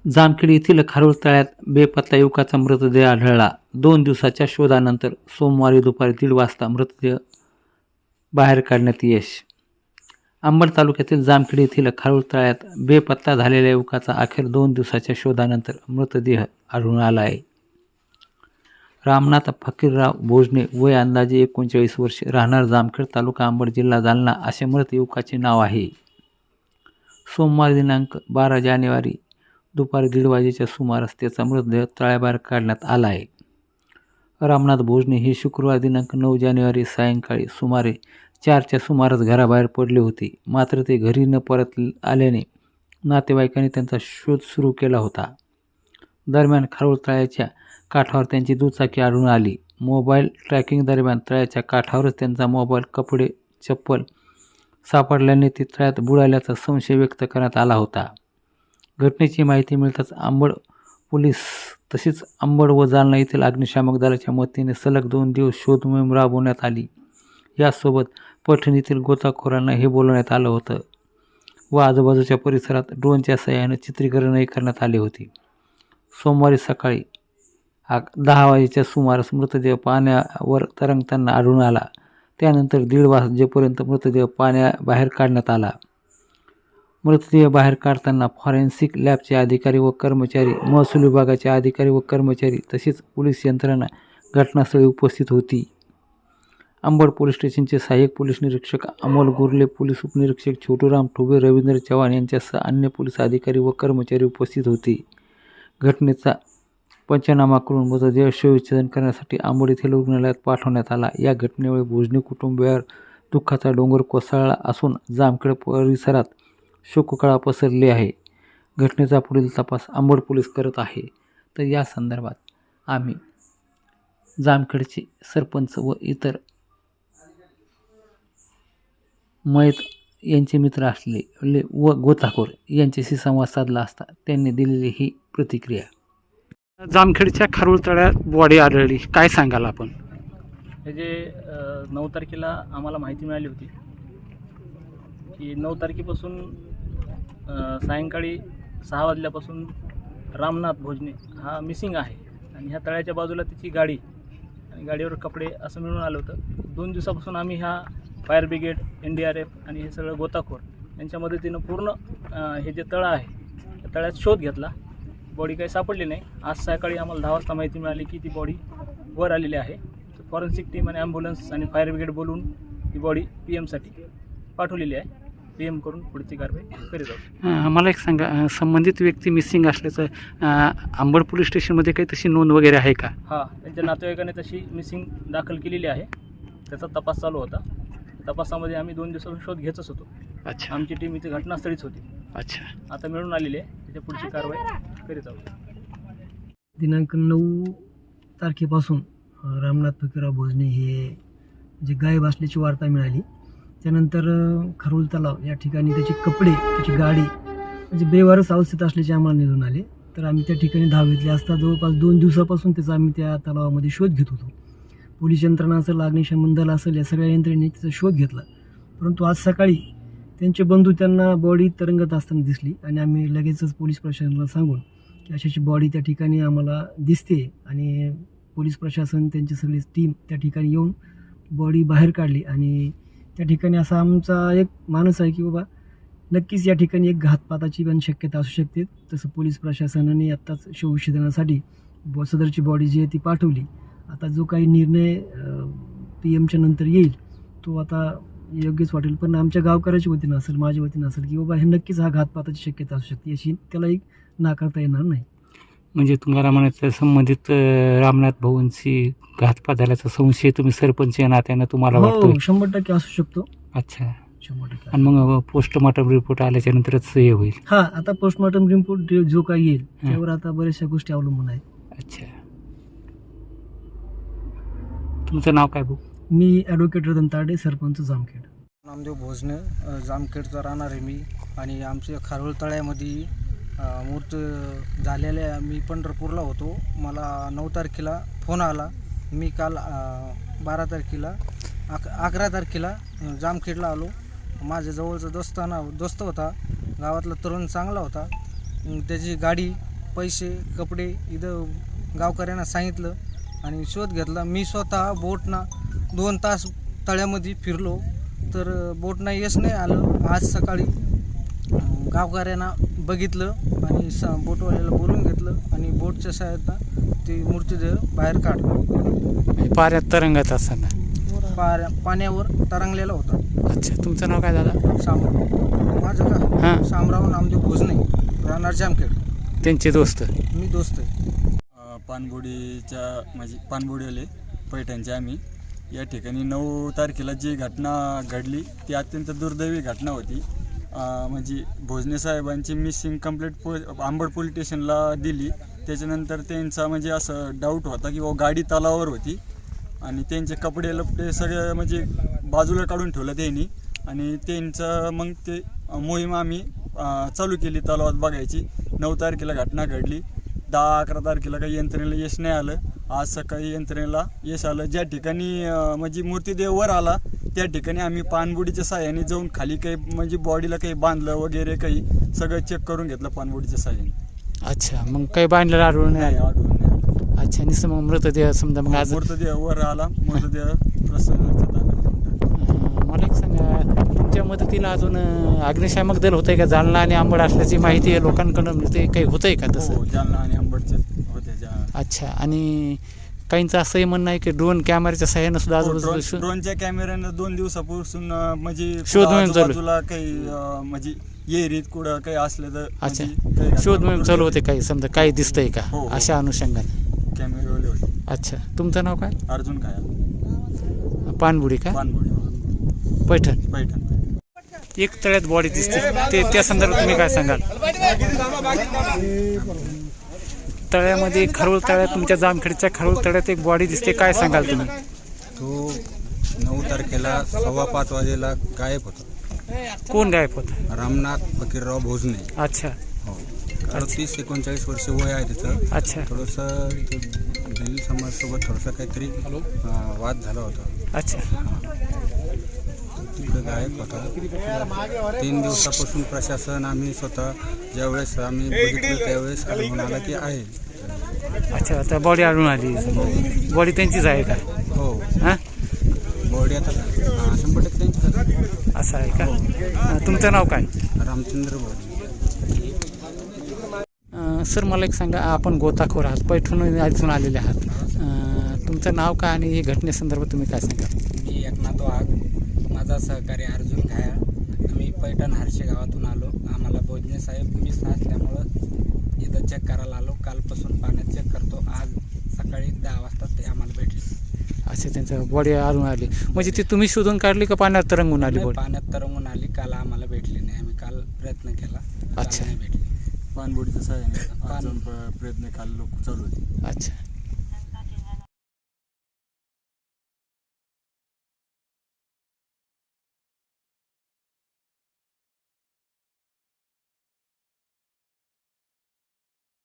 जामखेड येथील खारुळ तळ्यात बेपत्ता युवकाचा मृतदेह आढळला. 2 दिवसाच्या शोधानंतर सोमवारी दुपारी 1:30 वाजता मृतदेह बाहेर काढण्यात यश. अंबड तालुक्यातील जामखेड येथील खारुळ तळ्यात बेपत्ता झालेल्या युवकाचा अखेर 2 दिवसाच्या शोधानंतर मृतदेह आढळून आला आहे. रामनाथ फकीरराव भोजने, वय अंदाजे 39 वर्षे, राहणार जामखेड, तालुका अंबड, जिल्हा जालना असे मृत युवकाचे नाव आहे. सोमवार दिनांक 12 जानेवारी दुपारी 1:30 वाजेच्या सुमारास त्याचा मृतदेह तळ्याबाहेर काढण्यात आला आहे. रामनाथ भोजने हे शुक्रवार दिनांक 9 जानेवारी सायंकाळी सुमारे 4च्या सुमारास घराबाहेर पडले होते. मात्र ते घरी न परत आल्याने नातेवाईकांनी त्यांचा शोध सुरू केला होता. दरम्यान खारुळ तळ्याच्या काठावर त्यांची दुचाकी आढळून आली. मोबाईल ट्रॅकिंग दरम्यान तळ्याच्या काठावरच त्यांचा मोबाईल, कपडे, चप्पल सापडल्याने ते तळ्यात बुडाल्याचा संशय व्यक्त करण्यात आला होता. घटनेची माहिती मिळताच अंबड पोलीस तसेच अंबड व जालना येथील अग्निशामक दलाच्या मदतीने सलग 2 दिवस शोध मोहीम राबवण्यात आली. यासोबत पैठण येथील गोताखोरांना हे बोलवण्यात आलं होतं व आजूबाजूच्या परिसरात ड्रोनच्या सहाय्याने चित्रीकरणही करण्यात आले होते. सोमवारी सकाळी 10 वाजेच्या सुमारास मृतदेह पाण्यावर तरंगताना आढळून आला. त्यानंतर 1:30 वाजेपर्यंत मृतदेह पाण्याबाहेर काढण्यात आला. मृतदेह बाहेर काढताना फॉरेन्सिक लॅबचे अधिकारी व कर्मचारी, महसूल विभागाचे अधिकारी व कर्मचारी तसेच पोलीस यंत्रणा घटनास्थळी उपस्थित होती. अंबड पोलीस स्टेशनचे सहाय्यक पोलीस निरीक्षक अमोल गुर्ले, पोलीस उपनिरीक्षक छोटूराम ठोबे, रवींद्र चव्हाण यांच्यासह अन्य पोलीस अधिकारी व कर्मचारी उपस्थित होते. घटनेचा पंचनामा करून मृतदेह शवविच्छेदन करण्यासाठी अंबड येथील रुग्णालयात पाठवण्यात आला. या घटनेमुळे भोजने कुटुंबियावर दुःखाचा डोंगर कोसळला असून जामखेड परिसरात शोककळा पसरली आहे. घटनेचा पुढील तपास अंबड पोलीस करत आहे. तर या संदर्भात आम्ही जामखेडचे सरपंच व इतर मयत यांचे मित्र असलेले व गोताखोर यांच्याशी संवाद साधला असता त्यांनी दिलेली ही प्रतिक्रिया. जामखेडच्या खारुळ तळ्यात बॉडी आढळली, काय सांगाल आपण? हे जे 9 तारखेला आम्हाला माहिती मिळाली होती की 9 तारखेपासून सायंकाळी 6 वाजल्यापासून रामनाथ भोजने हा मिसिंग आहे आणि ह्या तळ्याच्या बाजूला त्याची गाडी आणि गाडीवर कपडे असं मिळून आलं होतं. 2 दिवसापासून आम्ही ह्या फायर ब्रिगेड, NDRF आणि हे सगळं गोताखोर यांच्या मदतीनं पूर्ण हे जे तळं आहे त्या तळ्यात शोध घेतला. बॉडी काही सापडली नाही. आज सकाळी आम्हाला 10 वाजता माहिती मिळाली की ती बॉडी वर आलेली आहे. फॉरेन्सिक टीम आणि ॲम्ब्युलन्स आणि फायर ब्रिगेड बोलून ती बॉडी PM साठी पाठवलेली आहे. PM करून पुढची कारवाई करीत आहोत. मला एक सांगा, संबंधित व्यक्ती मिसिंग असल्याचं अंबड पोलीस स्टेशनमध्ये काही तशी नोंद वगैरे आहे का? हां, त्यांच्या नातेवाईकाने तशी मिसिंग दाखल केलेली आहे. त्याचा तपास चालू होता. तपासामध्ये आम्ही 2 दिवसापासून शोध घेतच होतो. अच्छा, आमची टीम इथे घटनास्थळीच होती. अच्छा. आता मिळून आलेली आहे. त्याच्या पुढची कारवाई करीत आहोत. दिनांक 9 तारखेपासून रामनाथ फकीरराव भोजने हे जे गायब असल्याची वार्ता मिळाली. त्यानंतर खारुळ तलाव या ठिकाणी त्याचे कपडे, त्याची गाडी म्हणजे बेवारस अवस्थेत असल्याचे आम्हाला निघून आले. तर आम्ही त्या ठिकाणी धाव घेतली असता जवळपास 2 दिवसापासून त्याचा आम्ही त्या तलावामध्ये शोध घेत होतो. पोलीस यंत्रणा असेल, अग्निशमन दल असेल, या सगळ्या यंत्रणेने त्याचा शोध घेतला. परंतु आज सकाळी त्यांचे बंधू त्यांना बॉडी तरंगत असताना दिसली आणि आम्ही लगेचच पोलीस प्रशासनाला सांगून की अशाची बॉडी त्या ठिकाणी आम्हाला दिसते आणि पोलीस प्रशासन त्यांची सगळी टीम त्या ठिकाणी येऊन बॉडी बाहेर काढली. आणि त्या ठिकाणी असा आमचा एक मानस आहे की बाबा नक्कीच या ठिकाणी एक घातपाताची पण शक्यता असू शकते. तसं पोलीस प्रशासनाने आत्ताच शवविच्छेदनासाठी सदरची बॉडी जी आहे ती पाठवली. आता जो काही निर्णय PM नंतर येईल तो आता योग्यच वाटेल. पण आमच्या गावकऱ्याच्या वतीनं असेल, माझ्या वतीनं असेल की बाबा हे नक्कीच हा घातपाताची शक्यता असू शकते, याची त्याला एक नाकारता येणार नाही. म्हणजे तुम्हाला म्हणायचं संबंधित रामनाथ भाऊंची घातपात झाल्याचा संशय तुम्ही सरपंच या नात्यानं तुम्हाला वाटतो? 100% असू शकतो. अच्छा, 100%. आणि मग पोस्टमॉर्टम रिपोर्ट आल्याच्या नंतरच हे होईल? हां, आता पोस्टमॉर्टम रिपोर्ट जो काही येईल त्यावर आता बऱ्याचशा गोष्टी अवलंबून आहेत. अच्छा, तुमचं नाव काय भाऊ? मी ॲडव्होकेट रतन ताडे, सरपंच जामखेड. नामदेव भोजने, जामखेडचा राहणार आहे मी. आणि आमच्या खारुळ तळ्यामध्ये मूर्त झालेले. मी पंढरपूरला होतो. मला 9 तारखेला फोन आला. मी काल 12 तारखेला 11 तारखेला जामखेडला आलो. माझ्या जवळचा दोस्त होता, गावातला तरुण चांगला होता. त्याची गाडी पैसे कपडे इथं गावकऱ्यांना सांगितलं आणि शोध घेतला. मी स्वतः बोटना 2 तास तळ्यामध्ये फिरलो तर बोटना यश नाही आलं. आज सकाळी गावकऱ्यांना बघितलं आणि बोटवाल्याला बोलून घेतलं आणि बोटच्या सहायता ती मृतदेह बाहेर काढला. पाऱ्यात तरंगत असताना. पाण्यावर तरंगलेला होता. अच्छा, तुमचं नाव काय दादा? माझं का हां. शामराव नामदेव भोजने, राहणार जामखेड. त्यांचे दोस्त. मी दोस्त आहे. पानबोडीच्या म्हणजे पानबोडीवाले पैठणचे आम्ही या ठिकाणी 9 तारखेला जी घटना घडली ती अत्यंत दुर्दैवी घटना होती. म्हणजे भोजने साहेबांची मिसिंग कंप्लेंट आंबड पोलीस स्टेशनला दिली. त्याच्यानंतर त्यांचा म्हणजे असं डाऊट होता की गाडी तलावावर होती आणि त्यांचे कपडे लपडे सगळे म्हणजे बाजूला काढून ठेवलं त्यांनी आणि त्यांचं मग ते मोहीम आम्ही चालू केली तलावात बघायची. 9 तारखेला घटना घडली. 10-11 तारखेला काही यंत्रणेला यश नाही आलं. आज सकाळी यंत्रणेला यश आलं. ज्या ठिकाणी म्हणजे मृतदेह वर आला त्या ठिकाणी आम्ही पाणबुडीच्या साह्याने जाऊन खाली काही म्हणजे बॉडीला काही बांधलं वगैरे काही सगळं चेक करून घेतलं पाणबुडीच्या साह्याने. अच्छा, मग काही बांधलेलं आढळून नाही? आढळून नाही. अच्छा, निसं मग मृतदेह समजा मग आज मृतदेह वर आला. मृतदेह प्रसन्नाचा ताब्यात. मला एक सांगा, तुमच्या मदतीला अजून अग्निशामक दल होतंय का? जालना आणि अंबड असल्याची माहिती आहे लोकांकडून मिळते, काही होतंय का तसं? हो, जालना आणि अंबडचे होते. अच्छा, आणि काहींचं असंही म्हणणं आहे की ड्रोन कॅमेऱ्याच्या सहाय्यानं सुद्धा आजूबाजूला ड्रोनच्या कॅमेऱ्यानं 2 दिवसापासून म्हणजे शोध मोहीम चालू. आजूबाजूला काही म्हणजे येरीत कुठं काही असलं तर अच्छा, म्हणजे काही शोध मोहीम चालू होते, काही समजा काही दिसतंय का हो, हो. अशा अनुषंगाने? कॅमेरेवाले होते. अच्छा, तुमचं नाव काय? अर्जुन काय पानबुडी का? पानबोडी पैठण. पैठण. एक तळ्यात बॉडी दिसते, ते त्या संदर्भात तुम्ही काय सांगाल? तळ्यामध्ये खरोळ तळ्यात, तुमच्या जामखेडच्या खरोळ तळ्यात एक बॉडी दिसते, काय सांगाल तुम्ही? तो 9 तारखेला 5:15 वाजेला गायब होता. कोण गायब होता? रामनाथ फकीरराव भोजने. अच्छा. हो, 38-39 वर्ष वय आहे त्याचं. अच्छा. थोडंसं दलित समाजासोबत थोडंसं काहीतरी वाद झाला होता. अच्छा. तिकडे गायब होता. 3 दिवसापासून प्रशासन आम्ही स्वतः ज्यावेळेस आम्ही बघितलं त्यावेळेस आढळून आला की आहे. अच्छा, आता बॉडी आढळून आली. बॉडी त्यांचीच आहे का? हो, हां, बॉडी आता 100% त्यांची. असं आहे का? तुमचं नाव काय? रामचंद्र भोजने. सर, मला एक सांगा, आपण गोताखोर आहात, पैठणहून इथून आलेले आहात. तुमचं नाव काय आणि ही घटनेसंदर्भात तुम्ही काय सांगा? मी एकनाथ वाघ, माझा सहकारी अर्जुन घायाळ. आम्ही पैठण हर्षे गावातून आलो. आम्हाला भोजने साहेब मिस असल्यामुळं इथं चेक करायला आलो. कालपासून पाण्यात चेक करतो. आज सकाळी 10 वाजता ते आम्हाला भेटले. अच्छा, त्यांचं बॉडी आढळून आली म्हणजे ती तुम्ही शोधून काढली का पाण्यात तरंगून आली बॉडी? पाण्यात तरंगून आली. काल आम्हाला भेटली नाही. आम्ही काल प्रयत्न केला. अच्छा. नाही भेटली. पानबोडीच्या साह्याने अजून प्रयत्न काल लोक चालू होते. अच्छा.